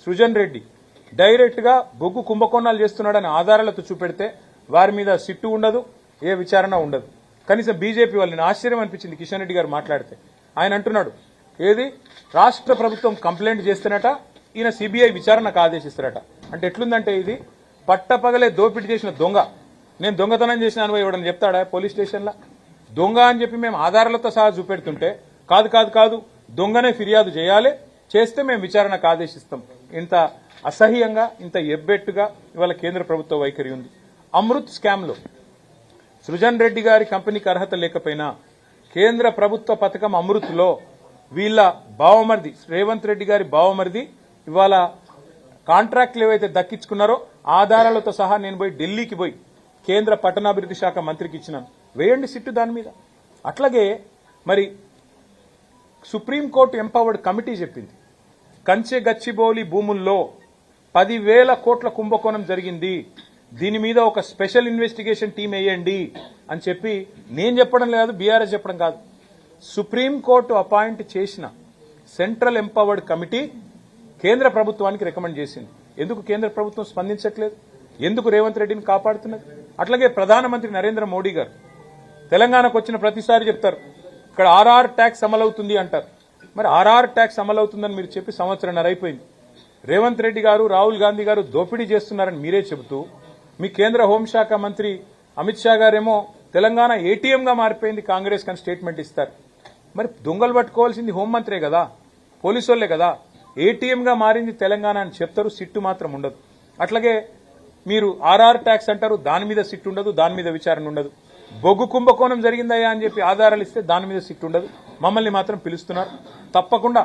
Srujan Reddy direct గా బొగ్గు కుంభకోణాలు చేస్తున్నాడని ఆధారాలతో చూపెడితే వారి మీద సిట్టు ఉండదు, ఏ విచారణ ఉండదు. కనీసం బీజేపీ వాళ్ళని ఆశ్చర్యం అనిపించింది కిషన్ రెడ్డి గారు మాట్లాడితే. ఆయన అంటున్నాడు ఏది రాష్ట్ర ప్రభుత్వం కంప్లైంట్ చేస్తేనట ఈయన సిబిఐ విచారణకు ఆదేశిస్తారట. అంటే ఎట్లుందంటే ఇది పట్టపగలే దోపిడీ చేసిన దొంగ నేను దొంగతనం చేసిన అనుభవం ఇవ్వడం చెప్తాడా పోలీస్ స్టేషన్లో? దొంగ అని చెప్పి మేము ఆధారాలతో సహా చూపెడుతుంటే కాదు కాదు కాదు దొంగనే ఫిర్యాదు చేయాలి, చేస్తే మేము విచారణకు ఆదేశిస్తాం. ఇంత అసహ్యంగా ఇంత ఎబ్బెట్టుగా ఇవాళ కేంద్ర ప్రభుత్వ వైఖరి ఉంది. అమృత్ స్కామ్లో సృజన్ రెడ్డి గారి కంపెనీకి అర్హత లేకపోయినా కేంద్ర ప్రభుత్వ పథకం అమృత్లో వీళ్ళ బావమరిది రేవంత్ రెడ్డి గారి బావమరిది ఇవాళ కాంట్రాక్ట్లు ఏవైతే దక్కించుకున్నారో ఆధారాలతో సహా నేను పోయి ఢిల్లీకి పోయి కేంద్ర పట్టణాభివృద్ధి శాఖ మంత్రికి ఇచ్చినాను. వేయండి సిట్టు దాని మీద. అట్లాగే మరి సుప్రీంకోర్టు ఎంపవర్డ్ కమిటీ చెప్పింది కంచె గచ్చిబౌలి భూముల్లో 10,000 కోట్ల కుంభకోణం జరిగింది, దీని మీద ఒక స్పెషల్ ఇన్వెస్టిగేషన్ టీం వేయండి అని చెప్పి నేను చెప్పడం లేదు, బీఆర్ఎస్ చెప్పడం కాదు, సుప్రీంకోర్టు అపాయింట్ చేసిన సెంట్రల్ ఎంపవర్డ్ కమిటీ కేంద్ర ప్రభుత్వానికి రికమెండ్ చేసింది. ఎందుకు కేంద్ర ప్రభుత్వం స్పందించట్లేదు? ఎందుకు రేవంత్ రెడ్డిని కాపాడుతున్నది? అట్లాగే ప్రధానమంత్రి నరేంద్ర మోడీ గారు తెలంగాణకు వచ్చిన ప్రతిసారి చెప్తారు ఇక్కడ ఆర్ఆర్ ట్యాక్స్ అమలవుతుంది అంటారు. మరి ఆర్ఆర్ ట్యాక్స్ అమలవుతుందని మీరు చెప్పి సంవత్సరంన్నర అయిపోయింది. రేవంత్ రెడ్డి గారు రాహుల్ గాంధీ గారు దోపిడీ చేస్తున్నారని మీరే చెబుతూ మీ కేంద్ర హోంశాఖ మంత్రి అమిత్ షా గారేమో తెలంగాణ ఏటీఎంగా మారిపోయింది కాంగ్రెస్ కని స్టేట్మెంట్ ఇస్తారు. మరి దొంగలు పట్టుకోవాల్సింది హోంమంత్రే కదా, పోలీసు వాళ్లే కదా. ఏటీఎంగా మారింది తెలంగాణ అని చెప్తారు, సిట్టు మాత్రం ఉండదు. అట్లాగే మీరు ఆర్ఆర్ ట్యాక్స్ అంటారు, దాని మీద సిట్టు ఉండదు, దాని మీద విచారణ ఉండదు. బొగ్గు కుంభకోణం జరిగిందయ్యా అని చెప్పి ఆధారాలు ఇస్తే దాని మీద సిట్టు ఉండదు. మమ్మల్ని మాత్రం పిలుస్తున్నారు. తప్పకుండా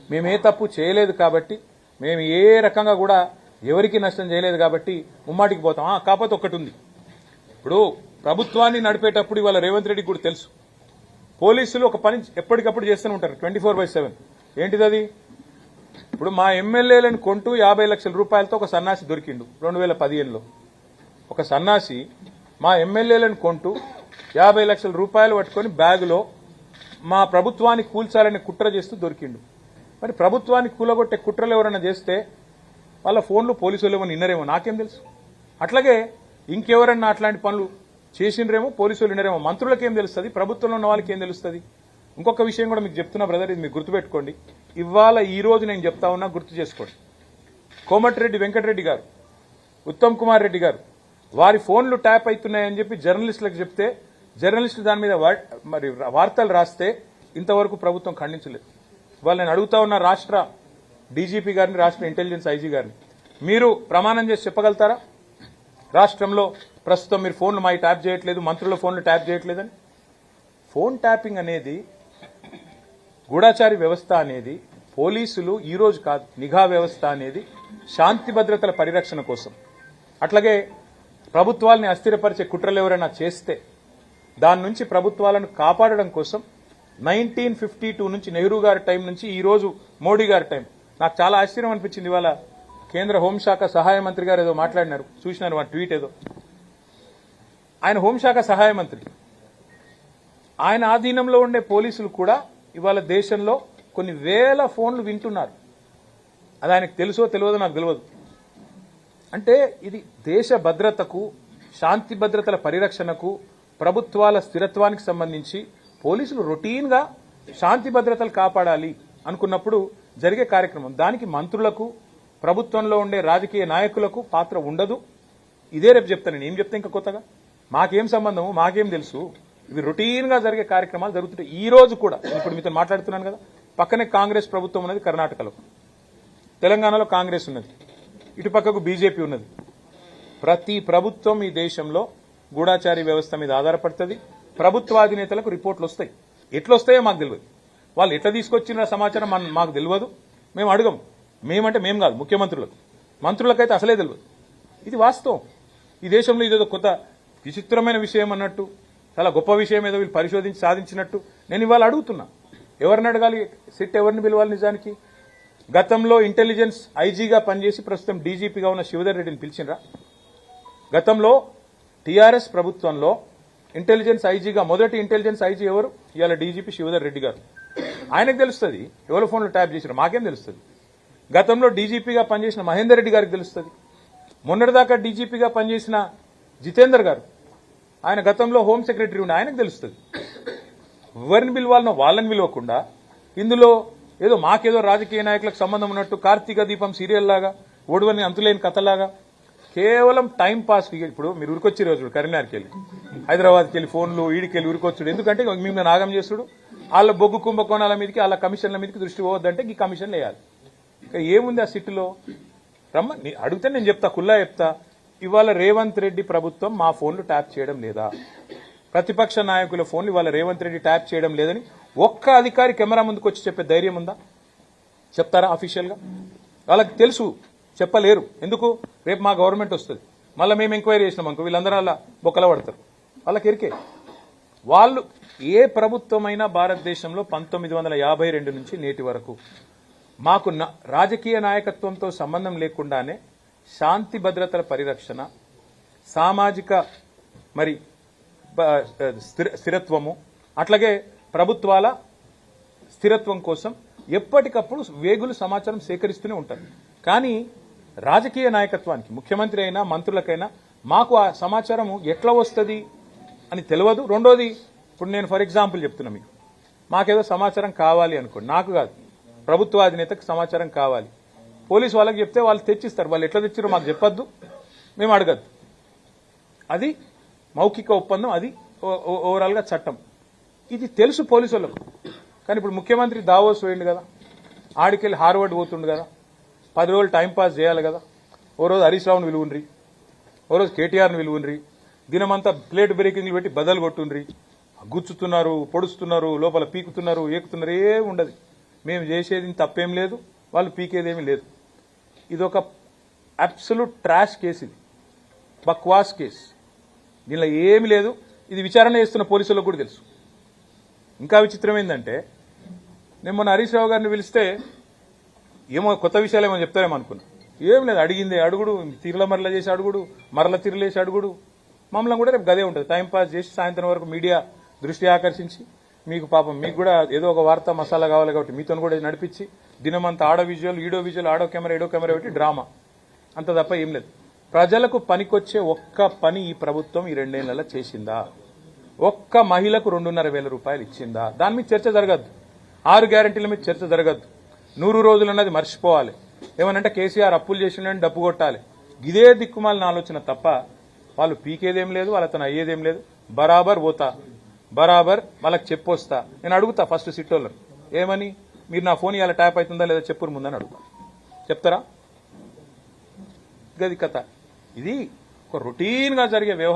మేము ఏ తప్పు చేయలేదు కాబట్టి, మేము ఏ రకంగా కూడా ఎవరికి నష్టం చేయలేదు కాబట్టి ముమ్మాటికి పోతాం. కాకపోతే ఒక్కటి ఉంది, ఇప్పుడు ప్రభుత్వాన్ని నడిపేటప్పుడు ఇవాళ రేవంత్ రెడ్డికి కూడా తెలుసు పోలీసులు ఒక పని ఎప్పటికప్పుడు చేస్తూనే ఉంటారు 24/7. ఏంటిది అది? ఇప్పుడు మా ఎమ్మెల్యేలను కొంటూ 50 లక్షల రూపాయలతో ఒక సన్నాసి దొరికిండు 2015లో. ఒక సన్నాసి మా ఎమ్మెల్యేలను కొంటూ 50 లక్షల రూపాయలు పట్టుకొని బ్యాగులో మా ప్రభుత్వాన్ని కూల్చాలని కుట్ర చేస్తూ దొరికిండు. మరి ప్రభుత్వాన్ని కూలగొట్టే కుట్రలు ఎవరైనా చేస్తే వాళ్ళ ఫోన్లు పోలీసులు ఏమో నిన్నరేమో, నాకేం తెలుసు. అట్లాగే ఇంకెవరన్నా అట్లాంటి పనులు చేసిండ్రేమో పోలీసులు నిన్నరేమో, మంత్రులకేం తెలుస్తుంది, ప్రభుత్వంలో ఉన్న వాళ్ళకి ఏం తెలుస్తుంది. ఇంకొక విషయం కూడా మీకు చెప్తున్నా బ్రదర్, ఇది మీకు గుర్తుపెట్టుకోండి. ఇవాళ ఈ రోజు నేను చెప్తా ఉన్నా, గుర్తు చేసుకోండి. కోమటిరెడ్డి వెంకటరెడ్డి గారు, ఉత్తమ్ కుమార్ రెడ్డి గారు వారి ఫోన్లు ట్యాప్ అవుతున్నాయని చెప్పి జర్నలిస్టులకు చెప్తే జర్నలిస్టులు దాని మీద మరి వార్తలు రాస్తే ఇంతవరకు ప్రభుత్వం ఖండించలేదు. ఇవాళ నేను అడుగుతా ఉన్న రాష్ట్ర డీజీపీ గారిని, రాష్ట్ర ఇంటెలిజెన్స్ ఐజీ గారిని, మీరు ప్రమాణం చేసి చెప్పగలుగుతారా రాష్ట్రంలో ప్రస్తుతం మీరు ఫోన్లు మా ట్యాప్ చేయట్లేదు, మంత్రుల ఫోన్లు ట్యాప్ చేయట్లేదని? ఫోన్ ట్యాపింగ్ అనేది గూఢచారి వ్యవస్థ అనేది పోలీసులు ఈ రోజు కాదు, నిఘా వ్యవస్థ అనేది శాంతి భద్రతల పరిరక్షణ కోసం. అట్లాగే ప్రభుత్వాలని అస్థిరపరిచే కుట్రలు ఎవరైనా చేస్తే దాని నుంచి ప్రభుత్వాలను కాపాడడం కోసం 1952 నుంచి నెహ్రూ గారి టైం నుంచి ఈ రోజు మోడీ గారి టైం. నాకు చాలా ఆశ్చర్యం అనిపించింది. ఇవాళ కేంద్ర హోంశాఖ సహాయ మంత్రి గారు ఏదో మాట్లాడినారు, చూసినారు మా ట్వీట్ ఏదో. ఆయన హోంశాఖ సహాయ మంత్రి, ఆయన ఆధీనంలో ఉండే పోలీసులు కూడా ఇవాళ దేశంలో కొన్ని వేల ఫోన్లు వింటున్నారు. అది ఆయనకు తెలుసో తెలియదో నాకు తెలియదు. అంటే ఇది దేశ భద్రతకు, శాంతి భద్రతల పరిరక్షణకు, ప్రభుత్వాల స్థిరత్వానికి సంబంధించి పోలీసులు రొటీన్ గా శాంతి భద్రతలు కాపాడాలి అనుకున్నప్పుడు జరిగే కార్యక్రమం. దానికి మంత్రులకు, ప్రభుత్వంలో ఉండే రాజకీయ నాయకులకు పాత్ర ఉండదు. ఇదే రేపు చెప్తాను, నేను ఏం చెప్తా ఇంకా కొత్తగా, మాకేం సంబంధము, మాకేం తెలుసు. ఇవి రొటీన్ గా జరిగే కార్యక్రమాలు జరుగుతుంటాయి. ఈ రోజు కూడా ఇప్పుడు మీతో మాట్లాడుతున్నాను కదా, పక్కనే కాంగ్రెస్ ప్రభుత్వం ఉన్నది కర్ణాటకలో, తెలంగాణలో కాంగ్రెస్ ఉన్నది, ఇటు పక్కకు బీజేపీ ఉన్నది. ప్రతి ప్రభుత్వం ఈ దేశంలో గూఢాచారి వ్యవస్థ మీద ఆధారపడుతుంది. ప్రభుత్వాధినేతలకు రిపోర్ట్లు వస్తాయి. ఎట్లొస్తాయో మాకు తెలియదు, వాళ్ళు ఎట్లా తీసుకొచ్చిన సమాచారం మాకు తెలియదు, మేము అడగం. మేమంటే మేము కాదు, ముఖ్యమంత్రులకు, మంత్రులకైతే అసలే తెలియదు. ఇది వాస్తవం. ఈ దేశంలో ఇదేదో కొత్త విచిత్రమైన విషయం అన్నట్టు, చాలా గొప్ప విషయం ఏదో వీళ్ళు పరిశోధించి సాధించినట్టు నేను ఇవాళ అడుగుతున్నా. ఎవరిని అడగాలి? సిట్ ఎవరిని పిలవాలి? నిజానికి గతంలో ఇంటెలిజెన్స్ ఐజీగా పనిచేసి ప్రస్తుతం డీజీపీగా ఉన్న శివధర్ రెడ్డిని పిలిచినరా? గతంలో టీఆర్ఎస్ ప్రభుత్వంలో ఇంటెలిజెన్స్ ఐజీగా మొదటి ఇంటెలిజెన్స్ ఐజీ ఎవరు? ఇవాళ డీజీపీ శివధర్ రెడ్డి గారు. ఆయనకు తెలుస్తుంది ఎవరు ఫోన్లు ట్యాప్ చేశారు, మాకేం తెలుస్తుంది? గతంలో డీజీపీగా పనిచేసిన మహేందర్ రెడ్డి గారికి తెలుస్తుంది. మొన్నటిదాకా డీజీపీగా పనిచేసిన జితేందర్ గారు, ఆయన గతంలో హోమ్ సెక్రటరీ ఉండి ఆయనకు తెలుస్తుంది. ఎవరిని పిలవాలనో వాళ్ళని పిలవకుండా ఇందులో ఏదో మాకేదో రాజకీయ నాయకులకు సంబంధం ఉన్నట్టు కార్తీక దీపం సీరియల్ లాగా, ఓడువని అంతులేని కథలాగా కేవలం టైం పాస్. ఇప్పుడు మీరు ఉరికొచ్చి రోజు కరీంనగర్కి వెళ్ళి, హైదరాబాద్కి వెళ్ళి ఫోన్లు ఈడికెళ్ళి ఉరికొచ్చుడు. ఎందుకంటే మేము నాగం చేస్తుడు, వాళ్ళ బొగ్గు కుంభకోణాల మీదకి వాళ్ళ కమిషన్ల మీదకి దృష్టి పోవద్దంటే ఈ కమిషన్లు వేయాలి. ఇంకా ఏముంది ఆ సిట్టులో? అడిగితే నేను చెప్తా, కుల్లా చెప్తా. ఇవాళ రేవంత్ రెడ్డి ప్రభుత్వం మా ఫోన్లు ట్యాప్ చేయడం లేదా, ప్రతిపక్ష నాయకుల ఫోన్లు ఇవాళ రేవంత్ రెడ్డి ట్యాప్ చేయడం లేదని ఒక్క అధికారి కెమెరా ముందుకు వచ్చి చెప్పే ధైర్యం ఉందా? చెప్తారా అఫీషియల్ గా? వాళ్ళకి తెలుసు, చెప్పలేరు. ఎందుకు? రేపు మా గవర్నమెంట్ వస్తుంది, మళ్ళీ మేము ఎంక్వైరీ చేసినాం అనుకో వీళ్ళందరూ అలా బొక్కల పడతారు. వాళ్ళకి ఎరికే. వాళ్ళు ఏ ప్రభుత్వమైనా భారతదేశంలో 1952 నుంచి నేటి వరకు మాకు రాజకీయ నాయకత్వంతో సంబంధం లేకుండానే శాంతి భద్రతల పరిరక్షణ, సామాజిక మరి స్థిరత్వము, అట్లాగే ప్రభుత్వాల స్థిరత్వం కోసం ఎప్పటికప్పుడు వేగులు సమాచారం సేకరిస్తూనే ఉంటారు. కానీ రాజకీయ నాయకత్వానికి, ముఖ్యమంత్రి అయినా మంత్రులకైనా మాకు ఆ సమాచారం ఎట్లా వస్తుంది అని తెలియదు. రెండోది, ఇప్పుడు నేను ఫర్ ఎగ్జాంపుల్ చెప్తున్నా మీకు, మాకేదో సమాచారం కావాలి అనుకోండి, నాకు కాదు ప్రభుత్వ అధినేతకు సమాచారం కావాలి, పోలీసు వాళ్ళకి చెప్తే వాళ్ళు తెచ్చిస్తారు. వాళ్ళు ఎట్లా తెచ్చారో మాకు చెప్పొద్దు, మేము అడగద్దు. అది మౌఖిక ఒప్పందం, అది ఓవరాల్గా చట్టం. ఇది తెలుసు పోలీసు వాళ్ళకు. కానీ ఇప్పుడు ముఖ్యమంత్రి దావోస్ పోయిండు కదా, ఆడికెళ్ళి హార్వర్డ్ పోతుండు కదా, 10 రోజులు టైంపాస్ చేయాలి కదా. ఓ రోజు హరీష్ రావుని విలువుండ్రి, ఓ రోజు కేటీఆర్ని విలువుండ్రి, దినమంతా ప్లేట్ బ్రేకింగ్లు పెట్టి బదలు కొట్టుండ్రి, గుచ్చుతున్నారు, పొడుస్తున్నారు, లోపల పీకుతున్నారు, ఏకుతున్నారు, ఏమి ఉండదు. మేము చేసేది తప్పేం లేదు, వాళ్ళు పీకేదేమీ లేదు. ఇదొక అబ్సల్యూట్ ట్రాష్ కేసు, ఇది బక్వాస్ కేసు. దీనిలో ఏమీ లేదు. ఇది విచారణ చేస్తున్న పోలీసులకు కూడా తెలుసు. ఇంకా విచిత్రం ఏంటంటే, నేను మొన్న హరీష్ రావు గారిని పిలిస్తే ఏమో కొత్త విషయాలు ఏమో చెప్తారేమో అనుకున్నా. ఏం లేదు, అడిగిందే అడుగుడు, తీరుల మరల చేసి అడుగుడు, మరల తీరులేసి అడుగుడు. మమ్మల్ని కూడా రేపు గదే ఉంటుంది. టైంపాస్ చేసి సాయంత్రం వరకు మీడియా దృష్టి ఆకర్షించి, మీకు పాపం మీకు కూడా ఏదో ఒక వార్త మసాలా కావాలి కాబట్టి మీతో కూడా నడిపించి, దినమంతా ఆడో విజువల్, ఈడో విజువల్, ఆడో కెమెరా, ఈడో కెమెరా పెట్టి డ్రామా, అంత తప్ప ఏం లేదు. ప్రజలకు పనికొచ్చే ఒక్క పని ఈ ప్రభుత్వం ఈ 2 ఏళ్లలో చేసిందా? ఒక్క మహిళకు 2,500 రూపాయలు ఇచ్చిందా? దాని మీద చర్చ జరగద్దు. 6 గ్యారంటీల మీద చర్చ జరగద్దు. 100 రోజులు అన్నది మర్చిపోవాలి. ఏమనంటే కేసీఆర్ అప్పులు చేసిండని డప్పు కొట్టాలి. ఇదే దిక్కుమాలిన ఆలోచన తప్ప వాళ్ళు పీకేదేం లేదు, వాళ్ళతో అయ్యేదేం లేదు. బరాబర్ పోతా, బరాబర్ వాళ్ళకి చెప్పొస్తా. నేను అడుగుతా ఫస్ట్ సిట్టోళ్ళని, ఏమని, మీరు నా ఫోన్ ఇవాళ ట్యాప్ అవుతుందా లేదా చెప్పురు ముందని అడుగుతా. చెప్తారా? గది కథ. ఇది ఒక రొటీన్గా జరిగే వ్యవహారం.